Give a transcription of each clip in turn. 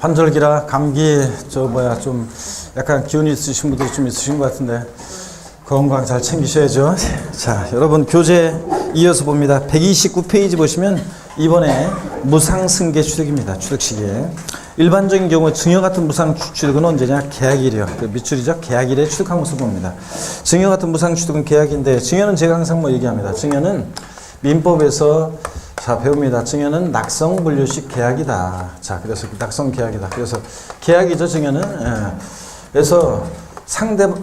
환절기라 감기 좀 약간 기운이 있으신 분들이 좀 있으신 것 같은데 건강 잘 챙기셔야죠. 자, 여러분 교재 이어서 봅니다. 129페이지 보시면 이번에 무상승계 취득입니다. 취득시기에 일반적인 경우 증여 같은 무상 취득은 언제냐? 계약일이요. 그 밑줄이죠. 계약일에 취득한 것을 봅니다. 증여 같은 무상 취득은 계약인데 증여는 제가 항상 뭐 얘기합니다. 증여는 민법에서 자 배웁니다. 증여는 낙성분류식 계약이다. 자 그래서 낙성 계약이다. 그래서 계약이죠. 증여는. 예. 그래서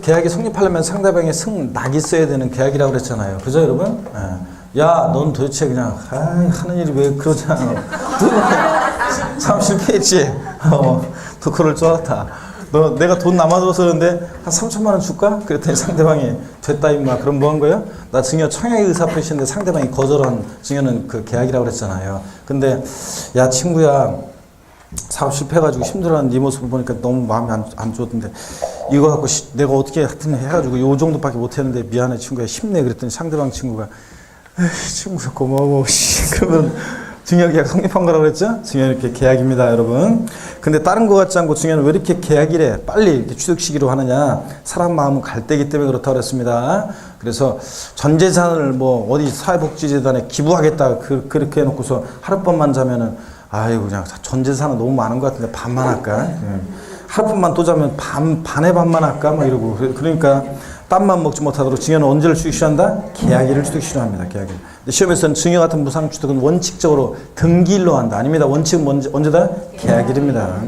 계약이 성립하려면 상대방의 승낙이 있어야 되는 계약이라고 그랬잖아요. 그죠 여러분? 예. 야, 넌 도대체 그냥 하는 일이 왜 그러잖아. 참 실패했지. 또 그럴 줄 알았다. 너 내가 돈 남아줘서 그런데 한 3천만 원 줄까? 그랬더니 상대방이 됐다 임마. 그럼 뭐 한 거예요? 나 증여 청약의 의사 표시인데 상대방이 거절한 증여는 그 계약이라고 그랬잖아요. 근데 야 친구야 사업 실패해가지고 힘들어하는 네 모습을 보니까 너무 마음이 안 좋던데 이거 갖고 내가 어떻게 하여튼 해가지고 요 정도밖에 못했는데 미안해 친구야 힘내. 그랬더니 상대방 친구가 에이 친구야 고마워. 그러면 증여계약 성립한 거라고 그랬죠? 증여 이렇게 계약입니다, 여러분. 근데 다른 거 같지 않고 증여는 왜 이렇게 계약이래? 빨리 이렇게 취득 시기로 하느냐? 사람 마음은 갈대기 때문에 그렇다고 그랬습니다. 그래서 전 재산을 뭐 어디 사회복지재단에 기부하겠다 그렇게 해놓고서 하룻밤만 자면은 아이고 그냥 전 재산은 너무 많은 것 같은데 반만 할까? 하룻밤만 또 자면 반에 반만 할까? 막 이러고 그러니까 땀만 먹지 못하도록 증여는 언제를 취득 시한다? 계약일을 취득 시합니다. 계약일. 시험에서는 증여 같은 무상 취득은 원칙적으로 등기일로 한다. 아닙니다. 원칙은 언제다? 계약일입니다.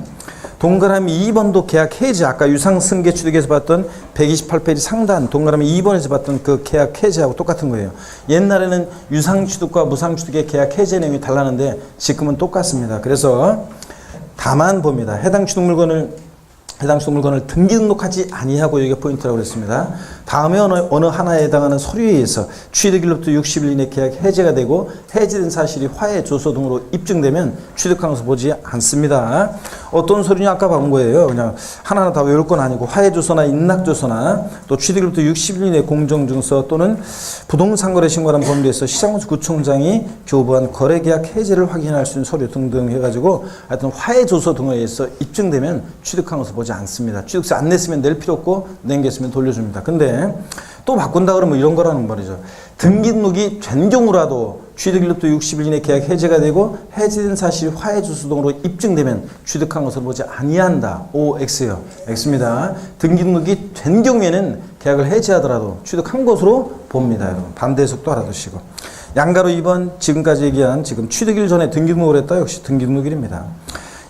동그라미 2번도 계약 해지. 아까 유상승계 취득에서 봤던 128페이지 상단 동그라미 2번에서 봤던 그 계약 해지하고 똑같은 거예요. 옛날에는 유상 취득과 무상 취득의 계약 해지 내용이 달랐는데 지금은 똑같습니다. 그래서 다만 봅니다. 해당 취득 물건을 등기 등록하지 아니하고 여기가 포인트라고 그랬습니다. 다음에 어느 하나에 해당하는 서류에 의해서 취득일로부터 60일 이내 계약 해제가 되고 해지된 사실이 화해 조서 등으로 입증되면 취득한 것을 보지 않습니다. 어떤 서류냐 아까 본 거예요. 그냥 하나하나 다 외울 건 아니고 화해 조서나 인락 조서나 또 취득일로부터 60일 이내 공정증서 또는 부동산 거래 신고라는 법률에서 시장군수 구청장이 교부한 거래계약 해제를 확인할 수 있는 서류 등등 해가지고 하여튼 화해 조서 등에 의해서 입증되면 취득한 것을 보지 않습니다. 취득세 안 냈으면 낼 필요 없고 낸겠으면 돌려줍니다. 근데 또 바꾼다 그러면 이런 거라는 말이죠. 등기 등록이 된 경우라도 취득일로부터 60일 이내 계약 해제가 되고 해제된 사실이 화해 주소 등으로 입증되면 취득한 것을 보지 아니한다. O, X요. X입니다. 등기 등록이 된 경우에는 계약을 해제하더라도 취득한 것으로 봅니다. 여러분. 반대 해석도 알아두시고. 양가로 2번 지금까지 얘기한 지금 취득일 전에 등기 등록을 했다. 역시 등기 등록일입니다.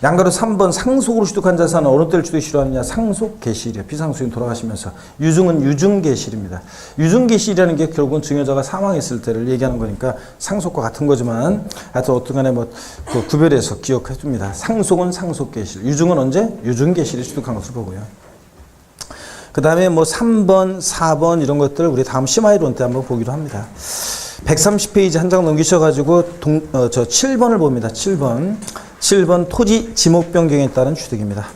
양가로 3번 상속으로 취득한 자산은 어느 때를 취득시로 하느냐? 상속 개시일이에요. 비상수인 돌아가시면서. 유증은 유증 개시일입니다. 유증 개시일이라는 게 결국은 증여자가 사망했을 때를 얘기하는 거니까 상속과 같은 거지만 하여튼 어떤 간에 뭐 그 구별해서 기억해 줍니다. 상속은 상속 개시일. 유증은 언제? 유증 개시일에 취득한 것을 보고요. 그 다음에 뭐 3번, 4번 이런 것들을 우리 다음 심화이론 때 한번 보기로 합니다. 130페이지 한 장 넘기셔가지고 7번을 봅니다. 7번 토지 지목 변경에 따른 취득입니다.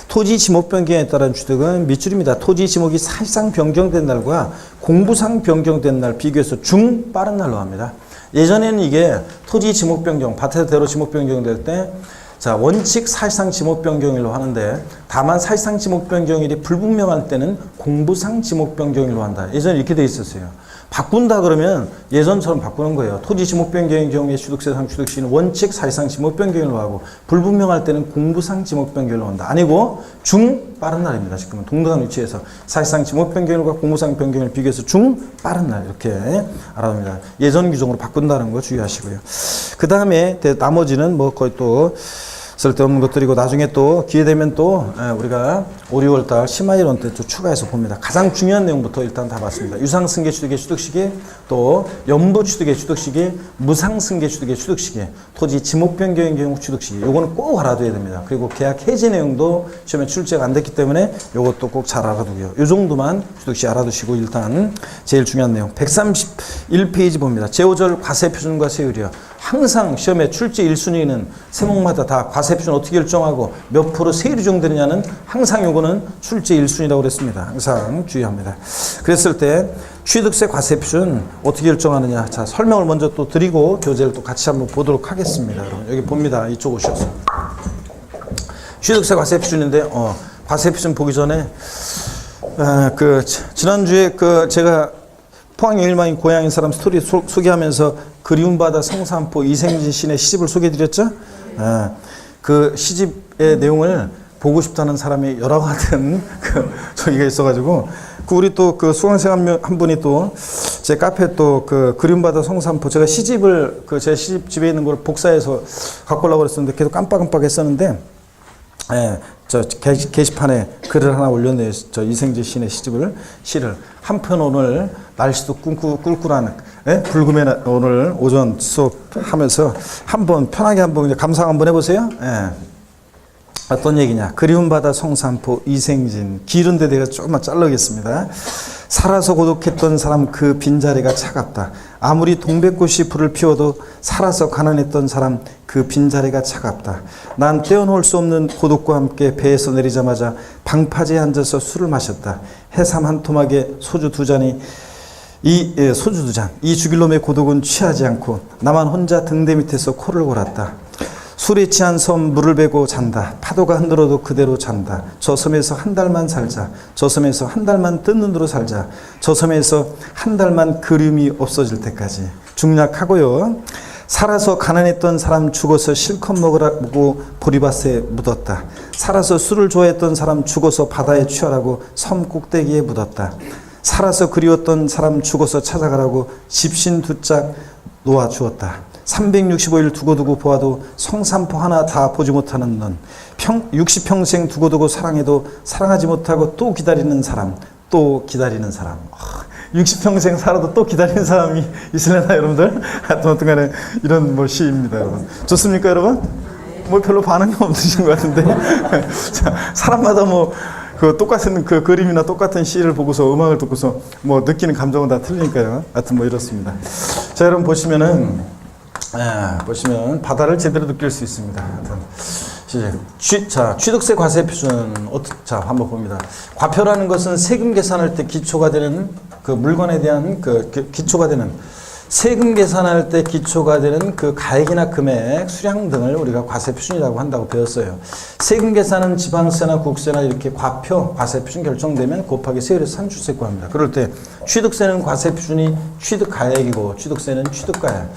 토지 지목 변경에 따른 취득은 밑줄입니다. 토지 지목이 사실상 변경된 날과 공부상 변경된 날 비교해서 중 빠른 날로 합니다. 예전에는 이게 토지 지목 변경, 밭에서 대로 지목 변경될 때 자, 원칙 사실상 지목 변경일로 하는데 다만 사실상 지목 변경일이 불분명할 때는 공부상 지목 변경일로 한다. 예전에 이렇게 돼 있었어요. 바꾼다 그러면 예전처럼 바꾸는 거예요. 토지 지목 변경의 경우에 취득세상 취득시는 원칙 사실상 지목 변경일로 하고 불분명할 때는 공부상 지목 변경일로 한다. 아니고 중 빠른 날입니다. 지금은 동등한 위치에서 사실상 지목 변경일과 공부상 변경일 비교해서 중 빠른 날 이렇게 알아둡니다. 예전 규정으로 바꾼다는 거 주의하시고요. 그 다음에 나머지는 뭐 거의 또 쓸데없는 것들이고 나중에 또 기회 되면 또 우리가 5, 6월달 심화이론 때 또 추가해서 봅니다. 가장 중요한 내용부터 일단 다 봤습니다. 유상승계 취득의 취득시기, 또 연부 취득의 취득시기, 무상승계 취득의 취득시기, 토지 지목 변경의 경우 취득시기. 요거는 꼭 알아둬야 됩니다. 그리고 계약 해지 내용도 시험에 출제가 안 됐기 때문에 요것도 꼭 잘 알아두고요. 요 정도만 취득시 알아두시고 일단 제일 중요한 내용 131페이지 봅니다. 제5절 과세표준과 세율이요. 항상 시험에 출제 1순위는 세목마다 다 과세표준 어떻게 결정하고 몇 프로 세율이 적용되느냐는 항상 요거는 출제 1순위라고 그랬습니다. 항상 주의합니다. 그랬을 때 취득세 과세표준 어떻게 결정하느냐. 자, 설명을 먼저 또 드리고 교재를 또 같이 한번 보도록 하겠습니다. 여러분, 여기 봅니다. 이쪽 오셔서. 취득세 과세 표준인데 과세 표준 보기 전에 지난주에 제가 포항영일망이 고향인 사람 스토리 소개하면서 그리움 바다 성산포 이생진 씨의 시집을 소개해드렸죠. 그 시집의 내용을 보고 싶다는 사람이 여러 같은 저기가 있어가지고 우리 또 수강생 한 분이 또 제 카페 또 그리움 바다 성산포 제가 시집을 제 시집 집에 있는 걸 복사해서 갖고 오려고 그랬었는데 계속 깜빡깜빡 했었는데 저 게시판에 글을 하나 올렸네요. 저 이생재 시인의 시를 한편 오늘 날씨도 꿀꿀한 불금의 오늘 오전 수업하면서 한번 편하게 한번 감상 한번 해보세요. 어떤 얘기냐? 그리움 바다 성산포 이생진 기른데 내가 조금만 자르겠습니다. 살아서 고독했던 사람 그 빈자리가 차갑다. 아무리 동백꽃이 불을 피워도 살아서 가난했던 사람 그 빈자리가 차갑다. 난 떼어놓을 수 없는 고독과 함께 배에서 내리자마자 방파제에 앉아서 술을 마셨다. 해삼 한 토막에 소주 두 잔이 소주 두 잔. 이 죽일 놈의 고독은 취하지 않고 나만 혼자 등대 밑에서 코를 골았다. 술에 취한 섬 물을 베고 잔다. 파도가 흔들어도 그대로 잔다. 저 섬에서 한 달만 살자. 저 섬에서 한 달만 뜬 눈으로 살자. 저 섬에서 한 달만 그리움이 없어질 때까지. 중략하고요. 살아서 가난했던 사람 죽어서 실컷 먹으라고 보리밭에 묻었다. 살아서 술을 좋아했던 사람 죽어서 바다에 취하라고 섬 꼭대기에 묻었다. 살아서 그리웠던 사람 죽어서 찾아가라고 집신 두 짝 놓아주었다. 365일 두고두고 보아도 성산포 하나 다 보지 못하는 넌 60평생 두고두고 사랑해도 사랑하지 못하고 또 기다리는 사람 60평생 살아도 또 기다리는 사람이 있으려나 여러분들? 하여튼 간에 이런 시입니다 여러분. 좋습니까 여러분? 별로 반응이 없으신 것 같은데 자, 사람마다 똑같은 그림이나 똑같은 시를 보고서 음악을 듣고서 느끼는 감정은 다 틀리니까요. 하여튼 이렇습니다. 자 여러분 보시면 바다를 제대로 느낄 수 있습니다. 취득세 과세 표준 자 한번 봅니다. 과표라는 것은 세금 계산할 때 기초가 되는 물건에 대한 기초가 되는 세금 계산할 때 기초가 되는 가액이나 금액, 수량 등을 우리가 과세 표준이라고 한다고 배웠어요. 세금 계산은 지방세나 국세나 이렇게 과표, 과세 표준 결정되면 곱하기 세율에서 산출세 구합니다. 그럴 때 취득세는 과세 표준이 취득 가액이고 취득세는 취득가액.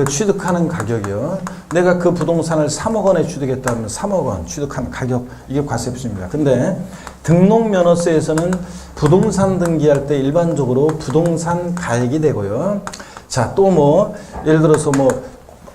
취득하는 가격이요. 내가 그 부동산을 3억 원에 취득했다면 3억 원 취득한 가격 이게 과세 표준입니다. 근데 등록면허세에서는 부동산 등기할 때 일반적으로 부동산 가액이 되고요. 자, 또 예를 들어서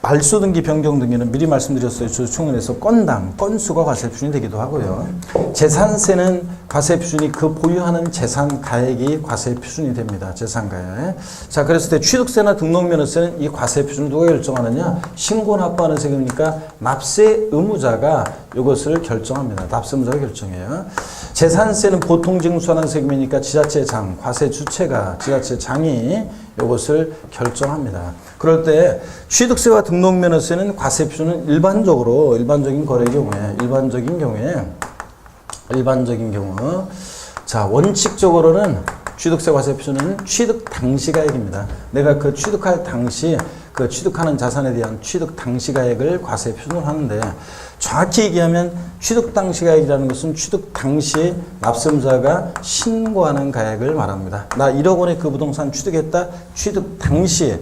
말소 등기 변경 등기는 미리 말씀드렸어요. 조총련에서 건당, 건수가 과세 표준이 되기도 하고요. 재산세는 과세 표준이 보유하는 재산 가액이 과세 표준이 됩니다. 재산 가액. 자, 그랬을 때 취득세나 등록면허세는 이 과세 표준을 누가 결정하느냐? 신고 납부하는 세금이니까 납세 의무자가 이것을 결정합니다. 납세 의무자가 결정해요. 재산세는 보통 징수하는 세금이니까 지자체장, 과세 주체가 지자체장이 이것을 결정합니다. 그럴 때 취득세와 등록면허세는 과세 표준은 일반적인 경우 자 원칙적으로는 취득세 과세 표준은 취득 당시 가액입니다. 내가 취득할 당시 취득하는 자산에 대한 취득 당시 가액을 과세 표준으로 하는데 정확히 얘기하면 취득 당시 가액이라는 것은 취득 당시에 납세의무자가 신고하는 가액을 말합니다. 나 1억 원에 그 부동산 취득했다. 취득 당시에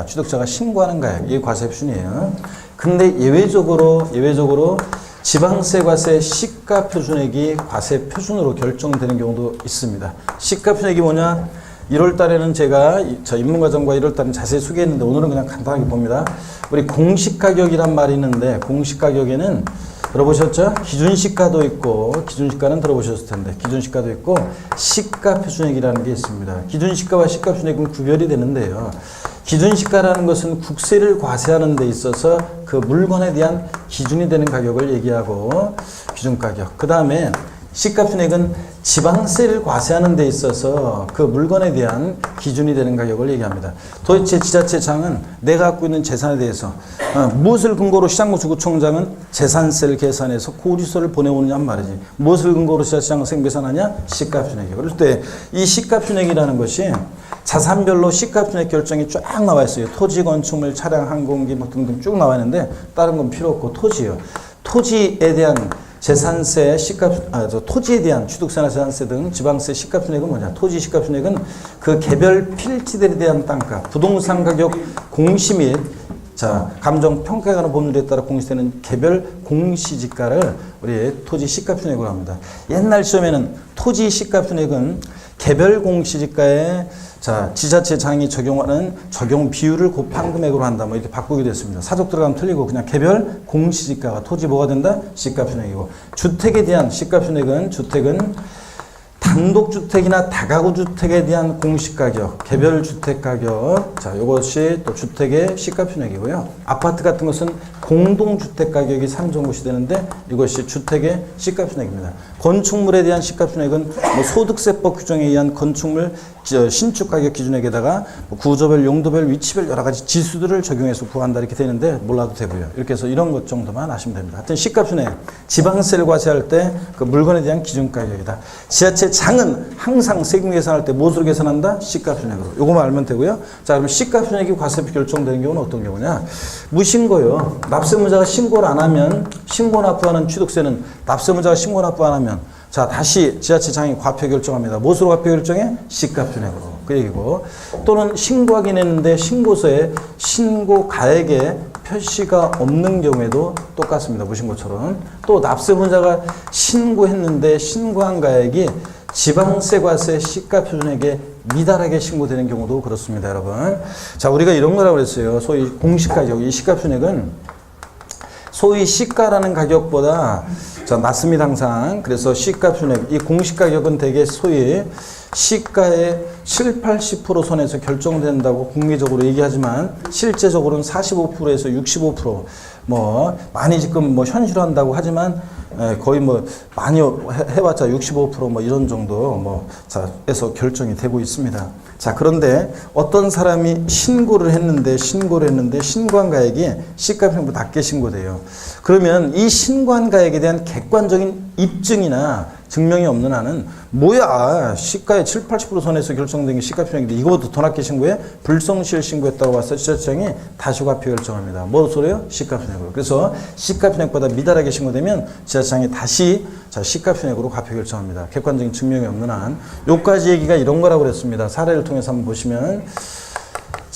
취득자가 신고하는 가액 이게 과세 표준이에요. 근데 예외적으로 지방세 과세 시가 표준액이 과세 표준으로 결정되는 경우도 있습니다. 시가 표준액이 뭐냐? 1월 달에는 제가 입문과정과 1월 달은 자세히 소개했는데 오늘은 그냥 간단하게 봅니다. 우리 공시가격이란 말이 있는데 공시가격에는 들어보셨죠? 기준시가도 있고 기준시가는 들어보셨을 텐데 기준시가도 있고 시가 표준액이라는 게 있습니다. 기준시가와 시가 표준액은 구별이 되는데요. 기준시가라는 것은 국세를 과세하는 데 있어서 그 물건에 대한 기준이 되는 가격을 얘기하고 기준가격. 그 다음에 시가 표준액은 지방세를 과세하는 데 있어서 그 물건에 대한 기준이 되는 가격을 얘기합니다. 도대체 지자체장은 내가 갖고 있는 재산에 대해서 무엇을 근거로 시장구청장은 재산세를 계산해서 고지서를 보내오느냐 말이지. 무엇을 근거로 지자체장은 세금계산하냐? 시가 표준액이에요. 그럴 때 이 시가 표준액이라는 것이 자산별로 시가 표준액 결정이 쫙 나와 있어요. 토지, 건축물, 차량, 항공기 등등 쭉 나와 있는데 다른 건 필요 없고 토지요. 토지에 대한 재산세, 토지에 대한 취득세나 재산세 등 지방세 시가순액은 뭐냐? 토지 시가순액은 그 개별 필지들에 대한 땅값, 부동산 가격 공시 및 감정 평가하는 법률에 따라 공시되는 개별 공시지가를 우리 토지 시가순액으로 합니다. 옛날 시험에는 토지 시가순액은 개별 공시지가에 지자체장이 적용하는 적용 비율을 곱한 금액으로 한다. 뭐 이렇게 바꾸기도 했습니다. 사적 들어가면 틀리고 그냥 개별 공시지가가 토지 뭐가 된다? 시가순액이고 주택에 대한 시가순액은 주택은 단독주택이나 다가구주택에 대한 공시가격, 개별주택가격, 이것이 또 주택의 시가순액이고요. 아파트 같은 것은 공동주택가격이 상정고시 되는데 이것이 주택의 시가순액입니다. 건축물에 대한 시가순액은 뭐 소득세법 규정에 의한 건축물 신축가격 기준액에다가 뭐 구조별, 용도별, 위치별 여러 가지 지수들을 적용해서 구한다 이렇게 되는데 몰라도 되고요. 이렇게 해서 이런 것 정도만 아시면 됩니다. 하여튼 시가순액, 지방세를 과세할 때 그 물건에 대한 기준가격이다. 지자체 장은 항상 세금 계산할 때 무엇으로 계산한다? 시가순액으로. 요거만 알면 되고요. 자, 그럼 시가순액이 과세비 결정되는 경우는 어떤 경우냐? 무신고요. 납세문자가 신고를 안 하면 신고 납부하는 취득세는 납세문자가 신고 납부 안 하면 다시 지자체장이 과표 결정합니다. 무엇으로 과표 결정해? 시가순액으로. 그 얘기고. 또는 신고하긴 했는데 신고서에 신고가액에 표시가 없는 경우에도 똑같습니다. 무신고처럼. 또 납세문자가 신고했는데 신고한 가액이 지방세 과세 시가표준액에 미달하게 신고되는 경우도 그렇습니다, 여러분. 자, 우리가 이런 거라고 그랬어요. 소위 공시가격, 이 시가표준액은 소위 시가라는 가격보다 낮습니다, 항상. 그래서 시가표준액, 이 공시가격은 대개 소위 시가의 7, 80% 선에서 결정된다고 공개적으로 얘기하지만 실제적으로는 45%에서 65% 뭐 많이 지금 뭐 현실화한다고 하지만 거의 뭐 많이 해봤자 65% 이런 정도 에서 결정이 되고 있습니다. 자, 그런데 어떤 사람이 신고를 했는데 신고한 가액이 시가표준액보다 낮게 신고돼요. 그러면 이 신고한 가액에 대한 객관적인 입증이나 증명이 없는 한은 뭐야, 시가의 7, 80% 선에서 결정된 게 시가표준액인데 이거보다 더 낮게 신고해? 불성실 신고했다고 봐서 지자체장이 다시 과표 결정합니다. 뭐 소리요? 시가표준액으로. 그래서 시가표준액보다 미달하게 신고되면 지자체장이 다시 시가표준액으로 과표 결정합니다. 객관적인 증명이 없는 한. 요까지 얘기가 이런 거라고 그랬습니다. 사례를 통해서 한번 보시면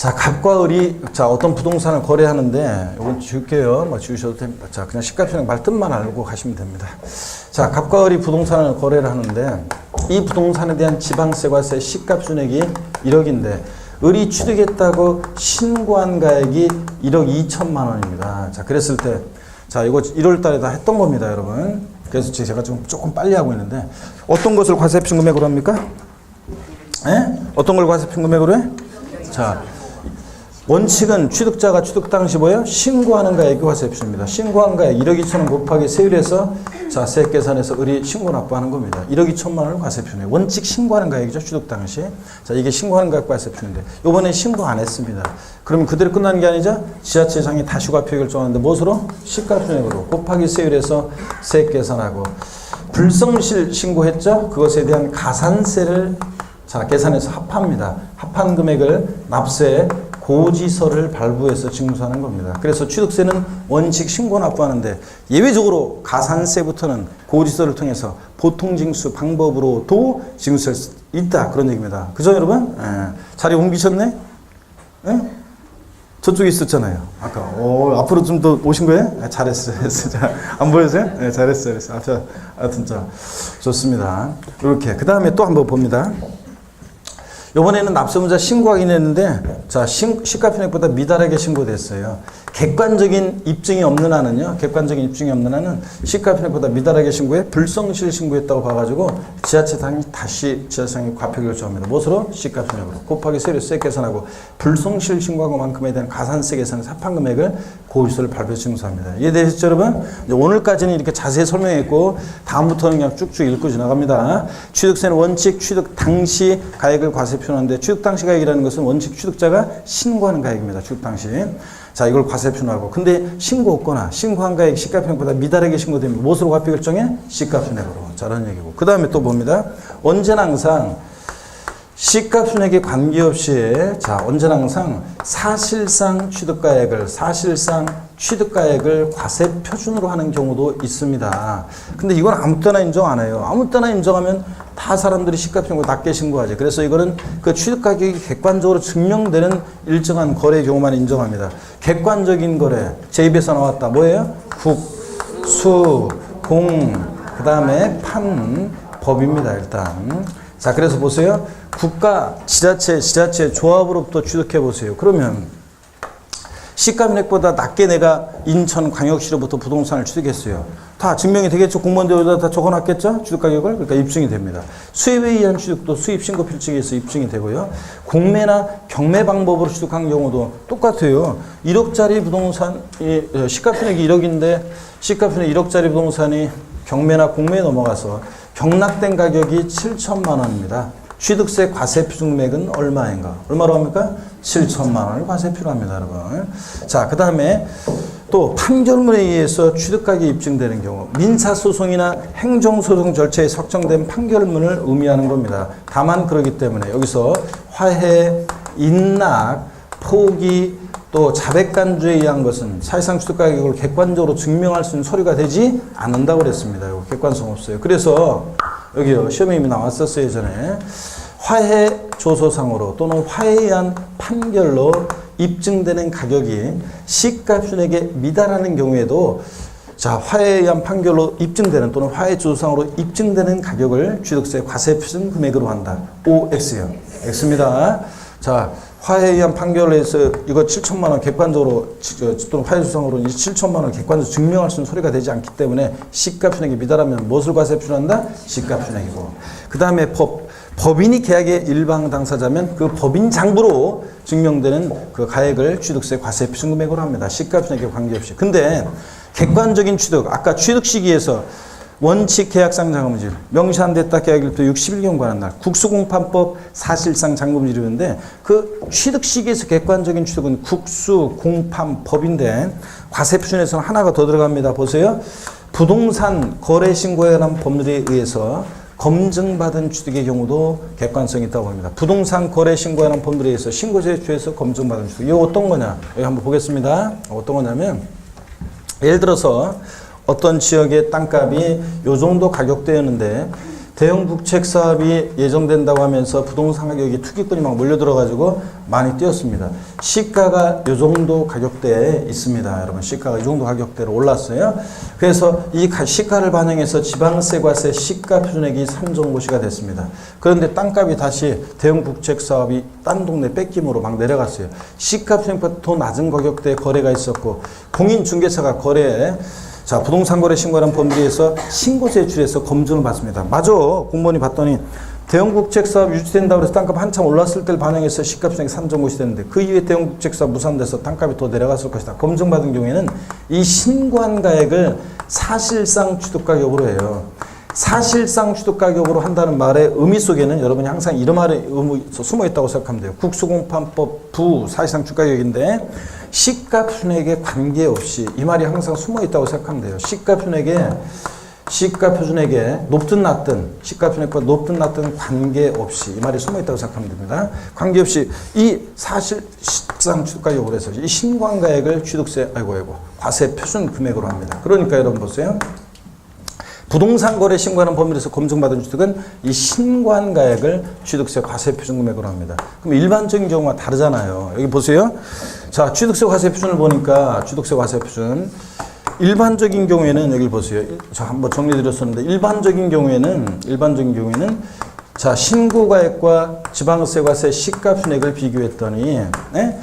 갑과 을이 어떤 부동산을 거래하는데 이건 지울게요. 지우셔도 됩니다. 그냥 시가표준액 말 뜻만 알고 가시면 됩니다. 갑과 을이 부동산을 거래를 하는데 이 부동산에 대한 지방세과세 시가표준액이 1억인데 을이 취득했다고 신고한 가액이 1억 2천만 원입니다. 그랬을 때 이거 1월 달에 다 했던 겁니다, 여러분. 그래서 제가 조금 빨리 하고 있는데 어떤 것을 과세평 금액으로 합니까? 어떤 걸 과세평 금액으로 해? 원칙은 취득자가 취득 당시 뭐예요? 신고하는 가액이 과세표준입니다. 신고한 가액 1억 2천 원 곱하기 세율에서 세액 계산해서 을이 신고 납부하는 겁니다. 1억 2천만 원을 과세표준이에요. 원칙 신고하는 가액이죠. 취득 당시. 이게 신고하는 가액 과세표준인데 이번에 신고 안 했습니다. 그러면 그대로 끝나는 게 아니죠. 지자체장이 다시 과표 결정하는데 무엇으로? 시가표준액으로 곱하기 세율에서 세액 계산하고 불성실 신고했죠. 그것에 대한 가산세를 계산해서 합합니다. 합한 금액을 납세 고지서를 발부해서 징수하는 겁니다. 그래서 취득세는 원칙 신고 납부하는데 예외적으로 가산세부터는 고지서를 통해서 보통징수 방법으로도 징수할 수 있다. 그런 얘기입니다. 그죠, 여러분? 자리 옮기셨네? 저쪽에 있었잖아요. 아까. 앞으로 좀 더 오신 거예요? 잘했어요. 안 보여서요? 잘했어요. 하여튼 좋습니다. 이렇게. 그 다음에 또 한번 봅니다. 이번에는 납세문자 신고하긴 했는데 시가표준액보다 미달하게 신고됐어요. 객관적인 입증이 없는 한은요. 객관적인 입증이 없는 한은 시가표준액보다 미달하게 신고해 불성실 신고했다고 봐가지고 지자체장이 다시 지자체장이 과표 결정합니다. 무엇으로? 시가표준액으로 곱하기 세율 세액 계산하고 불성실 신고한 것만큼에 대한 가산세 계산에서 합한 금액을 고지서를 발표해서 징수합니다. 이해되셨죠, 여러분? 오늘까지는 이렇게 자세히 설명했고 다음부터는 그냥 쭉쭉 읽고 지나갑니다. 취득세는 원칙 취득 당시 가액을 과세표현하는데 취득 당시 가액이라는 것은 원칙 취득자가 신고하는 가액입니다. 취득 당시. 이걸 과세표현하고 근데 신고 없거나 신고한 가액 시가표준액보다 미달하게 신고되면 무엇으로 과표 결정해? 시가표준액으로. 이런 얘기고. 그 다음에 또 봅니다. 언제나 항상 시가순액에 관계없이 자 언제나 항상 사실상 취득가액을 과세 표준으로 하는 경우도 있습니다. 근데 이건 아무 때나 인정 안 해요. 아무 때나 인정하면 다 사람들이 시가순액을 낮게 신고하지. 그래서 이거는 그 취득가격이 객관적으로 증명되는 일정한 거래 경우만 인정합니다. 객관적인 거래 제2에서 나왔다. 뭐예요? 국, 수, 공, 그 다음에 판, 법입니다. 일단 자 그래서 보세요. 국가, 지자체 조합으로부터 취득해 보세요. 그러면 시가순액보다 낮게 내가 인천광역시로부터 부동산을 취득했어요. 다 증명이 되겠죠. 공무원들 여기다 다 적어놨겠죠. 취득가격을. 그러니까 입증이 됩니다. 수입에 의한 취득도 수입신고 필증에서 입증이 되고요. 공매나 경매 방법으로 취득한 경우도 똑같아요. 1억짜리 부동산, 시가순액이 1억인데 시가순액 1억짜리 부동산이 경매나 공매에 넘어가서 경락된 가격이 7천만 원입니다. 취득세 과세 표준 금액은 얼마인가? 얼마로 합니까? 7천만 원을 과세 필요합니다, 여러분. 자, 그 다음에 또 판결문에 의해서 취득가격이 입증되는 경우 민사소송이나 행정소송 절차에 석정된 판결문을 의미하는 겁니다. 다만 그러기 때문에 여기서 화해, 인락, 포기, 또 자백간주에 의한 것은 사실상 취득가격을 객관적으로 증명할 수 있는 서류가 되지 않는다고 그랬습니다. 이거 객관성 없어요. 그래서 여기요 시험에 이미 나왔었어요 예전에 화해 조서상으로 또는 화해에 의한 판결로 입증되는 가격이 시가순액에 미달하는 경우에도 자 화해에 의한 판결로 입증되는 또는 화해 조서상으로 입증되는 가격을 취득세 과세 표준 금액으로 한다. OX요. X입니다. 자 화해에 의한 판결로 해서 이거 7천만 원 객관적으로 또는 화해 조서상으로 7천만 원 객관적으로 증명할 수 있는 소리가 되지 않기 때문에 시가순액이 미달하면 무엇을 과세 표준한다? 시가순액이고 그 다음에 법인이 계약의 일방 당사자면 그 법인 장부로 증명되는 그 가액을 취득세 과세 표준 금액으로 합니다. 시가순액에 관계없이. 근데 객관적인 취득, 아까 취득 시기에서 원칙 계약상 잔금질 명시 안 됐다 계약일부터 60일 경과하는 날 국수공판법 사실상 잔금질이는데 그 취득 시기에서 객관적인 취득은 국수공판법인데 과세 표준에서는 하나가 더 들어갑니다. 보세요. 부동산 거래 신고에 관한 법률에 의해서 검증받은 취득의 경우도 객관성이 있다고 봅니다. 부동산 거래 신고에 관한 법률에 의해서 신고 제출해서 검증받은 취득. 이거 어떤 거냐? 여기 한번 보겠습니다. 어떤 거냐면 예를 들어서 어떤 지역의 땅값이 요 정도 가격대였는데 대형 북책 사업이 예정된다고 하면서 부동산 가격이 투기꾼이 막 몰려들어가지고 많이 뛰었습니다. 시가가 요 정도 가격대에 있습니다. 여러분 시가가 이 정도 가격대로 올랐어요. 그래서 이 시가를 반영해서 지방세 과세 시가 표준액이 산정고시가 됐습니다. 그런데 땅값이 다시 대형 북책 사업이 딴 동네 뺏김으로 막 내려갔어요. 시가 표준액보다 더 낮은 가격대에 거래가 있었고 공인중개사가 거래에 자, 부동산 거래 신고라는 법률에서 신고 제출해서 검증을 받습니다. 맞아. 공무원이 봤더니 대형국책 사업 유치된다고 해서 땅값 한참 올랐을 때를 반영해서 시가표준액이 산정고시 됐는데 그 이후에 대형국책 사업 무산돼서 땅값이 더 내려갔을 것이다. 검증받은 경우에는 이 신고한 가액을 사실상 취득가격으로 해요. 사실상 취득가격으로 한다는 말의 의미 속에는 여러분이 항상 이런 말의 의미 숨어 있다고 생각하면 돼요. 국수공판법 부 사실상 취득가격인데 시가표준액에 관계없이 이 말이 항상 숨어 있다고 생각하면 돼요. 시가표준액에 높든 낮든 시가표준액과 높든 낮든 관계없이 이 말이 숨어 있다고 생각하면 됩니다. 관계없이 이 사실상 취득가격으로 해서 이 신고한 가액을 취득세 과세 표준 금액으로 합니다. 그러니까 여러분 보세요. 부동산 거래 신고하는 법률에서 검증받은 취득은 이 신고한 가액을 취득세 과세 표준 금액으로 합니다. 그럼 일반적인 경우와 다르잖아요. 여기 보세요. 자, 취득세 과세 표준을 보니까 취득세 과세 표준 일반적인 경우에는 여기 보세요. 자, 한번 정리드렸었는데 일반적인 경우에는 자, 신고가액과 지방세과세 시가표준액을 비교했더니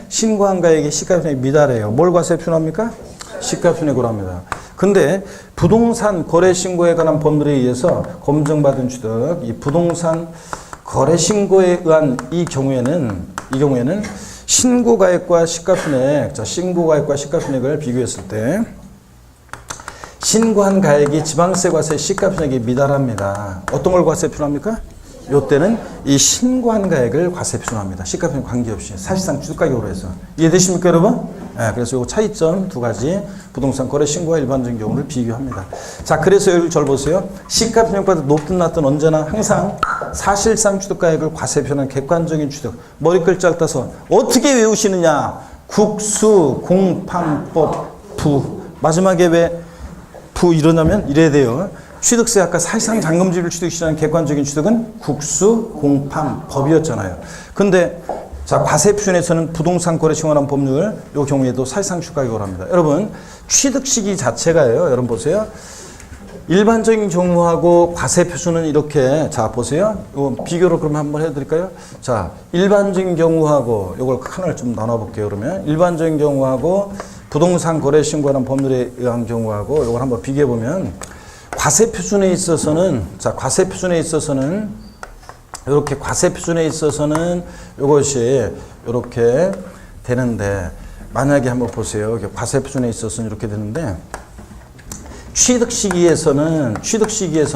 신고한 가액의 시가표준액이 미달해요. 뭘 과세 표준합니까? 시가표준액으로 합니다. 근데 부동산 거래 신고에 관한 법률에 의해서 검증받은 취득, 이 부동산 거래 신고에 의한 이 경우에는 신고가액과 시가표준액, 자, 신고가액과 시가표준액을 비교했을 때 신고한 가액이 지방세과세 시가표준액이 미달합니다. 어떤 걸 과세 표준합니까? 요때는 이 신고한 가액을 과세 표준합니다. 시가표준액 관계없이 사실상 취득가격으로 해서 이해되십니까, 여러분? 네, 그래서 요 차이점 두 가지 부동산 거래 신고와 일반적인 경우를 비교합니다. 자, 그래서 여기 절 보세요. 시가표준액보다 높든 낮든 언제나 항상 사실상 취득가액을 과세표는 객관적인 취득. 머리 글자를 따서 어떻게 외우시느냐? 국수, 공판법, 부. 마지막에 왜 부 이러냐면 이래야 돼요. 취득세 아까 사실상 잔금지비를 취득시라는 객관적인 취득은 국수, 공판, 법이었잖아요. 근데 자, 과세표준에서는 부동산 거래 시행하는 법률 요 경우에도 사실상 취득가액을 합니다. 여러분 취득 시기 자체가요. 여러분 보세요. 일반적인 경우하고 과세표준은 이렇게 자 보세요. 요 비교를 그럼 한번 해드릴까요? 자, 일반적인 경우하고 요걸 하나를 좀 나눠볼게요. 그러면 일반적인 경우하고 부동산 거래 신고하는 법률에 의한 경우하고 요걸 한번 비교해 보면 과세표준에 있어서는 자 과세표준에 있어서는 이렇게 과세표준에 있어서는 이것이 이렇게 되는데 만약에 한번 보세요. 과세표준에 있어서는 이렇게 되는데 취득 시기에서는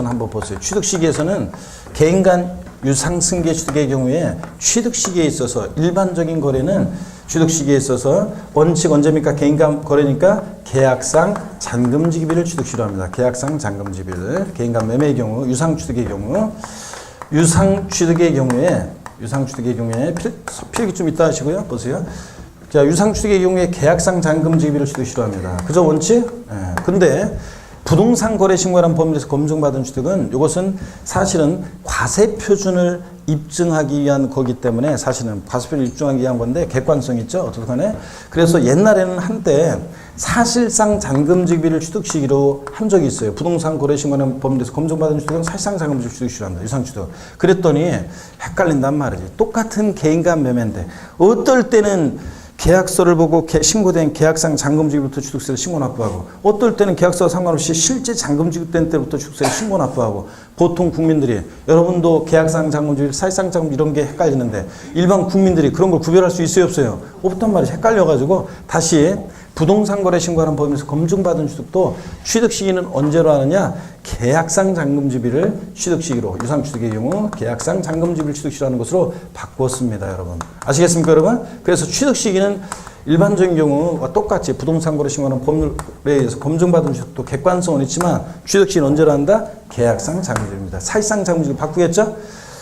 한번 보세요. 취득 시기에서는 개인 간 유상승계 취득의 경우에 취득 시기에 있어서 일반적인 거래는 취득 시기에 있어서 원칙 언제입니까? 개인 간 거래니까 계약상 잔금지기비를 취득시로 합니다. 계약상 잔금지비를 개인 간 매매의 경우 유상취득의 경우 유상취득의 경우에 필기 좀 이따 하시고요. 보세요. 자, 유상취득의 경우에 계약상 잔금지기비를 취득시로 합니다. 그죠 원칙? 예. 근데 부동산 거래 신고라는 법률에서 검증받은 취득은 이것은 사실은 과세표준을 입증하기 위한 거기 때문에 사실은 과세표준을 입증하기 위한 건데 객관성 있죠. 어떡하네? 그래서 옛날에는 한때 사실상 잔금지기비를 취득 시기로 한 적이 있어요. 부동산 거래 신고라는 법률에서 검증받은 취득은 사실상 잔금지기를 취득시로 합니다. 유상취득. 그랬더니 헷갈린단 말이지. 똑같은 개인 간 매매인데 어떨 때는 계약서를 보고 신고된 계약상 잔금지기부터 취득세를 신고 납부하고 어떨 때는 계약서와 상관없이 실제 잔금지급된 때부터 취득세를 신고 납부하고 보통 국민들이 여러분도 계약상 잔금지기, 사실상 잔금지기 이런 게 헷갈리는데 일반 국민들이 그런 걸 구별할 수 있어요 없어요? 없단 말이에요. 헷갈려가지고 다시 부동산 거래 신고하는 법에서 검증받은 취득도 취득 시기는 언제로 하느냐? 계약상 잔금지비를 취득 시기로 유상취득의 경우 계약상 잔금지비를 취득 시기로 하는 것으로 바꿨습니다. 여러분 아시겠습니까 여러분? 그래서 취득 시기는 일반적인 경우와 똑같이 부동산 거래 신고하는 법률에 의해서 검증받은 취득도 객관성은 있지만 취득 시기는 언제로 한다? 계약상 잔금지비입니다. 사실상 잔금지비 바꾸겠죠?